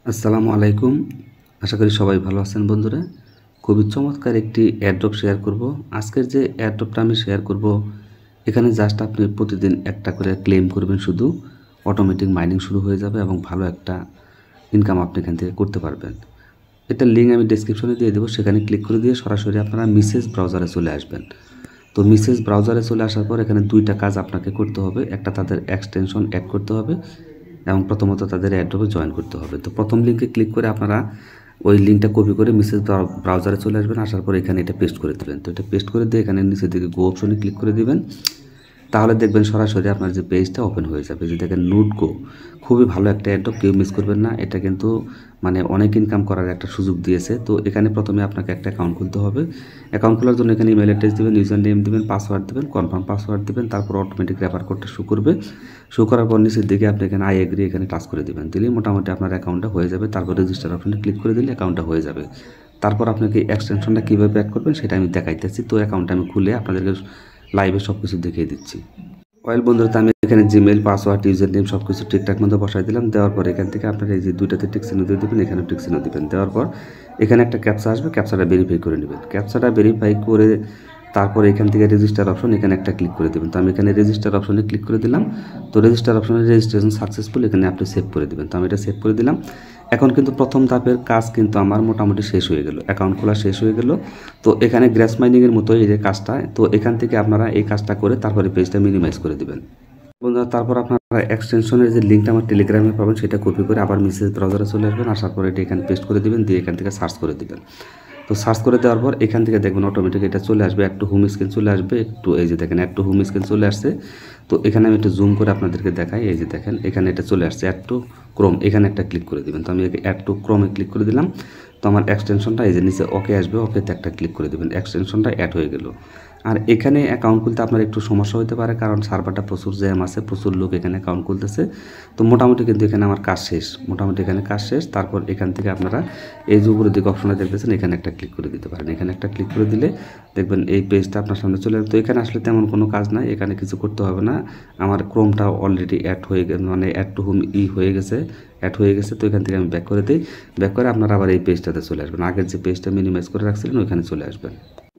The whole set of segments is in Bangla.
আসসালামু আলাইকুম। আশা করি সবাই ভালো আছেন বন্ধুরা। খুবই চমৎকার একটি এয়ারড্রপ শেয়ার করব। আজকের যে এয়ারড্রপটা আমি শেয়ার করব, এখানে জাস্ট আপনি প্রতিদিন একটা করে ক্লেম করবেন, শুধু অটোমেটিক মাইনিং শুরু হয়ে যাবে এবং ভালো একটা ইনকাম আপনি এখান থেকে করতে পারবেন। এটার লিঙ্ক আমি ডেসক্রিপশনে দিয়ে দেবো, সেখানে ক্লিক করে দিয়ে সরাসরি আপনারা মিসেস ব্রাউজারে চলে আসবেন। তো মিসেস ব্রাউজারে চলে আসার পর এখানে দুইটা কাজ আপনাকে করতে হবে। একটা, তাদের এক্সটেনশন অ্যাড করতে হবে এবং প্রথমত তাদের এয়ারড্রপে জয়েন করতে হবে। তো প্রথম লিঙ্কে ক্লিক করে আপনারা ওই লিঙ্কটা কপি করে মিসেস ব্রাউজারে চলে আসবেন। আসার পর এখানে এটা পেস্ট করে দেবেন। তো এটা পেস্ট করে দিয়ে এখানে নিচের দিকে গো অপশনে ক্লিক করে দিবেন। তাহলে দেখবেন সরাসরি আপনার যে পেজটা ওপেন হয়ে যাবে। যে দেখেন নুট গো, খুবই ভালো একটা অ্যাড্রপ, কেউ মিস করবেন না। এটা কিন্তু মানে অনেক ইনকাম করার একটা সুযোগ দিয়েছে। তো এখানে প্রথমে আপনাকে একটা অ্যাকাউন্ট খুলতে হবে। অ্যাকাউন্ট খোলার জন্য এখানে ইমেল অ্যাড্রেস দেবেন, ইউজার নেম দেবেন, পাসওয়ার্ড দেবেন, কনফার্ম পাসওয়ার্ড দেবেন। তারপর অটোমেটিক রেফার কোডটা শো করবে। শো করার পর নিচের দিকে আপনি এখানে আই এগ্রি এখানে টাচ করে দেবেন। দিলেই মোটামুটি আপনার অ্যাকাউন্টটা হয়ে যাবে। তারপর রেজিস্টার অপশনে ক্লিক করে দিলে অ্যাকাউন্টটা হয়ে যাবে। তারপর আপনাকে এক্সটেনশনটা কীভাবে অ্যাড করবেন সেটা আমি দেখাইতেছি। তো অ্যাকাউন্টটা আমি খুলে আপনাদেরকে লাইভে সব কিছু দেখিয়ে দিচ্ছি। ওয়েল বন্ধুরা, তো আমি এখানে জিমেল, পাসওয়ার্ড, ইউজার নেম সব কিছু ঠিকঠাক মতো বসাই দিলাম। দেওয়ার পর এখান থেকে আপনারা এই যে দুইটাতে টিক চিহ্ন দিয়ে দেবেন, এখানে টিক চিহ্ন দেবেন। দেওয়ার পর এখানে একটা ক্যাপচা আসবে, ক্যাপচাটা ভেরিফাই করে নেবেন। ক্যাপচাটা ভেরিফাই করে তারপর এখান থেকে রেজিস্টার অপশন এখানে একটা ক্লিক করে দেবেন। তো আমি এখানে রেজিস্টার অপশনে ক্লিক করে দিলাম। তো রেজিস্টার অপশনে রেজিস্ট্রেশন সাকসেসফুল, এখানে আপনি সেভ করে দেবেন। তো আমি এটা সেভ করে দিলাম। এখন কিন্তু প্রথম ধাপের কাজ কিন্তু আমার মোটামুটি শেষ হয়ে গেল, অ্যাকাউন্ট খোলা শেষ হয়ে গেল। তো এখানে গ্রাস মাইনিংয়ের মতো এই যে কাজটা, তো এখান থেকে আপনারা এই কাজটা করে তারপরে পেজটা মিনিমাইজ করে দেবেন বন্ধুরা। তারপর আপনারা এক্সটেনশনের যে লিঙ্কটা আমার টেলিগ্রামে পাবেন সেটা কপি করে আবার মেসেজ ব্রাউজারে চলে আসবেন। আসার পর এটা এখানে পেস্ট করে দিবেন, দিয়ে এখান থেকে সার্চ করে দিবেন। তো সার্চ করে দেওয়ার পর এখান থেকে দেখবেন অটোমেটিক এটা চলে আসবে, একটু হোম স্ক্রিন চলে আসবে। একটু এই যে দেখেন একটু হোম স্ক্রিন চলে আসছে। তো এখানে আমি একটু জুম করে আপনাদেরকে দেখাই। এই যে দেখেন এখানে এটা চলে আসছে অ্যাড টু ক্রোম, এখানে একটা ক্লিক করে দিবেন। তো আমি অ্যাড টু ক্রোমে ক্লিক করে দিলাম। তো আমার এক্সটেনশনটা এই যে নিচে ওকে আসবে, ওকেতে একটা ক্লিক করে দেবেন, এক্সটেনশনটা অ্যাড হয়ে গেল। আর এখানে অ্যাকাউন্ট খুলতে আপনার একটু সমস্যা হতে পারে, কারণ সার্ভারটা প্রচুর জ্যাম আছে, প্রচুর লোক এখানে অ্যাকাউন্ট খুলতেছে। তো মোটামুটি কিন্তু এখানে আমার কাজ শেষ, মোটামুটি এখানে কাজ শেষ। তারপর এখান থেকে আপনারা এই যে উপরের দিকে অপশনটা দেখতেছেন, এখানে একটা ক্লিক করে দিতে পারেন। এখানে একটা ক্লিক করে দিলে দেখবেন এই পেজটা আপনার সামনে চলে আসবে। তো এখানে আসলে তেমন কোনো কাজ নাই, এখানে কিছু করতে হবে না। আমার ক্রোমটা অলরেডি অ্যাড হয়ে গেছে, মানে অ্যাড টু হোম হয়ে গেছে, অ্যাড হয়ে গেছে। তো এখান থেকে আমি ব্যাক করে দিই। ব্যাক করে আপনারা আবার এই পেজটাতে চলে আসবেন, আগের যে পেজটা মিনিমাইজ করে রাখছিলেন ওইখানে চলে আসবেন।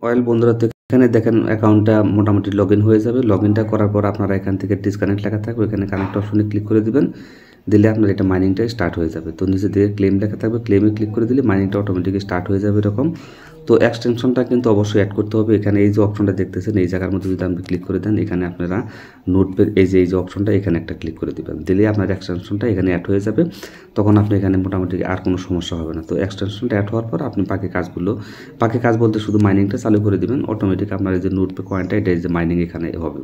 ওয়েল বন্ধুরা, তো এখানে দেখেন অ্যাকাউন্টটা মোটামুটি লগ ইন হয়ে যাবে। লগ ইনটা করার পর আপনারা এখান থেকে ডিসকানেক্ট লেখা থাকবে, এখানে কানেক্ট অপশনে ক্লিক করে দিবেন। দিলে আপনার এটা মাইনিংটা স্টার্ট হয়ে যাবে। তো নিচে দিকে ক্লেম লেখা থাকবে, ক্লেমে ক্লিক করে দিলে মাইনিংটা অটোমেটিক স্টার্ট হয়ে যাবে এরকম। তো এক্সটেনশনটা কিন্তু অবশ্যই অ্যাড করতে হবে। এখানে এই যে অপশনটা দেখতেছেন, এই জায়গার মধ্যে যদি আপনি ক্লিক করে দেন, এখানে আপনারা নোটপ্যাড এই যে অপশনটা এখানে একটা ক্লিক করে দেবেন। দিলে আপনার এক্সটেনশনটা এখানে অ্যাড হয়ে যাবে। তখন আপনি এখানে মোটামুটি আর কোনো সমস্যা হবে না। তো এক্সটেনশনটা অ্যাড হওয়ার পর আপনি বাকি কাজ বলতে শুধু মাইনিংটা চালু করে দিবেন। অটোমেটিক আপনার এই যে নোটপ্যাড কয়েনটা, এটা এই যে মাইনিং এখানে হবে।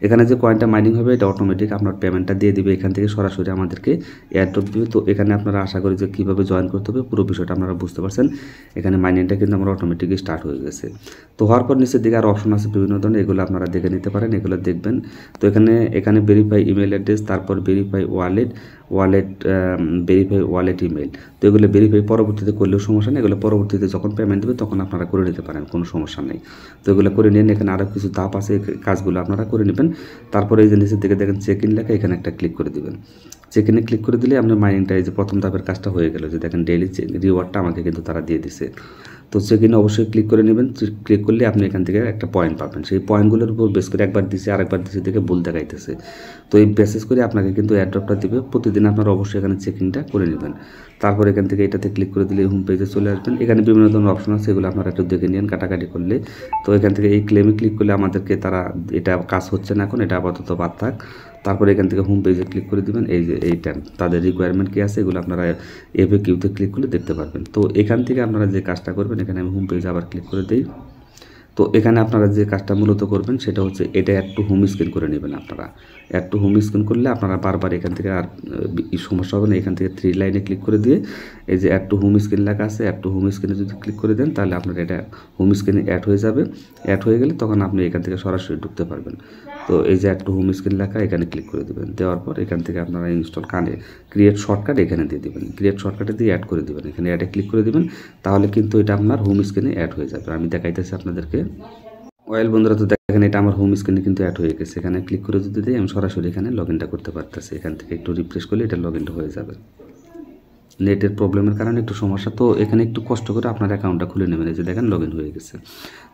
এখানে যে কয়েনটা মাইনিং হবে এটা অটোমেটিক আপনার পেমেন্টটা দিয়ে দিবে, এখান থেকে সরাসরি আমাদেরকে এয়ারড্রপ দিবে। তো এখানে আপনারা আশা করি যে কীভাবে জয়েন করতে হবে পুরো বিষয়টা আপনারা বুঝতে পারছেন। এখানে মাইনিংটা কিন্তু আমার অটোমেটিকই স্টার্ট হয়ে গেছে। তো হওয়ার পর নিচের দিকে আর অপশন আছে বিভিন্ন ধরনের, এগুলো আপনারা দেখে নিতে পারেন, এগুলো দেখবেন। তো এখানে ভেরিফাই ইমেল অ্যাড্রেস, তারপর ভেরিফাই ভেরিফাই ওয়ালেট ইমেল। তো এগুলো ভেরিফাই পরবর্তীতে করলেও সমস্যা নেই, এগুলো পরবর্তীতে যখন পেমেন্ট দেবে তখন আপনারা করে নিতে পারেন, কোনো সমস্যা নেই। তো এগুলো করে নিন। এখানে আরও কিছু ধাপ আছে, কাজগুলো আপনারা করে নেবেন। তারপরে এই যে নিচের দিকে দেখেন চেক ইন লেখা, এখানে একটা ক্লিক করে দিবেন। চেক ইনে ক্লিক করে দিলে আপনার মাইনিংটা এই যে প্রথম ধাপের কাজটা হয়ে গেল। যে দেখেন ডেইলি রিওয়ার্ডটা আমাকে কিন্তু তারা দিয়ে দিছে। তো চেক ইনে অবশ্যই ক্লিক করে নেবেন। ক্লিক করলে আপনি এখান থেকে একটা পয়েন্ট পাবেন। সেই পয়েন্টগুলোর উপর বেস করে একবার দিছে আরেকবার দিছে দেখে ভুল দেখাইতেছে। তো এই বেসিস করে আপনাকে কিন্তু এয়ারড্রপটা দিবে। প্রতিদিন আপনারা অবশ্যই এখানে চেকিংটা করে নেবেন। তারপর এখান থেকে এটাতে ক্লিক করে দিলে হোম পেজে চলে আসবেন। এখানে বিভিন্ন ধরনের অপশন আছে, এগুলো আপনারা একটু দেখে নিন কাটাকাটি করলে। তো এখান থেকে এই ক্লেমে ক্লিক করলে আমাদেরকে তারা এটা কাজ হচ্ছে না এখন, এটা আপাতত বাদ থাক। তারপরে এখান থেকে হোম পেজে ক্লিক করে দিবেন। এই যে এইটা তাদের রিকোয়ারমেন্ট কী আছে এগুলো আপনারা FAQতে ক্লিক করলে দেখতে পারবেন। তো এখান থেকে আপনারা যে কাজটা করবেন, এখানে আমি হোম পেজে আবার ক্লিক করে দিই। তো এখানে আপনারা যে কাজটা মূলত করবেন সেটা হচ্ছে এটা একটু হোম স্ক্রিন করে নেবেন। আপনারা একটু হোম স্ক্রিন করলে আপনারা বারবার এখান থেকে আর সমস্যা হবে না। এখান থেকে 3 লাইনে ক্লিক করে দিয়ে এই যে একটু হোম স্ক্রিন লেখা আছে, একটু হোম স্ক্রিনে যদি ক্লিক করে দেন তাহলে আপনার এটা হোম স্ক্রিনে অ্যাড হয়ে যাবে। অ্যাড হয়ে গেলে তখন আপনি এখান থেকে সরাসরি ঢুকতে পারবেন। তো এই যে একটু হোম স্ক্রিন লেখা এখানে ক্লিক করে দেবেন। দেওয়ার পর এখান থেকে আপনারা ইনস্টল ক্রিয়েট শর্টকাট এখানে দিয়ে দেবেন। ক্রিয়েট শর্টকাটে দিয়ে অ্যাড করে দেবেন, এখানে অ্যাডে ক্লিক করে দেবেন। তাহলে কিন্তু এটা আপনার হোম স্ক্রিনে অ্যাড হয়ে যাবে। আমি দেখাইতেছি আপনাদেরকে। ওয়েল বন্ধুরা, তো দেখেন এটা আমার হোম স্ক্রিনে কিন্তু অ্যাড হয়ে গেছে। এখানে ক্লিক করে যদি দিই আমি সরাসরি এখানে লগ ইনটা করতে পারতেছি। এখান থেকে একটু রিফ্রেশ করলে এটা লগ ইনটা হয়ে যাবে। নেটের প্রবলেমের কারণে একটু সমস্যা, তো এখানে একটু কষ্ট করে আপনার অ্যাকাউন্টটা খুলে নেবেন। এই যে দেখেন লগ ইন হয়ে গেছে।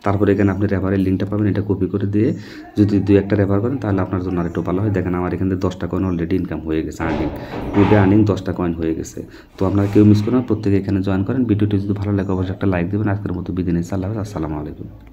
তারপরে এখানে আপনি রেফারের লিঙ্কটা পাবেন, এটা কপি করে দিয়ে যদি 2-1টা রেফার করেন তাহলে আপনার জন্য আরেকটু ভালো হয়। দেখেন আমার এখান থেকে 10টা কয়েন অলরেডি ইনকাম হয়ে গেছে, আর্নিং টুডে আর্নিং 10টা কয়েন হয়ে গেছে। তো আপনারা কেউ মিস করেন না, প্রত্যেকে এখানে জয়েন করেন। ভিডিওটি যদি ভালো লাগে অবশ্যই একটা লাইক দেবেন। আজকের মতো বিদায় নিচ্ছি, আল্লাহ হাফেজ, আসসালামু আলাইকুম।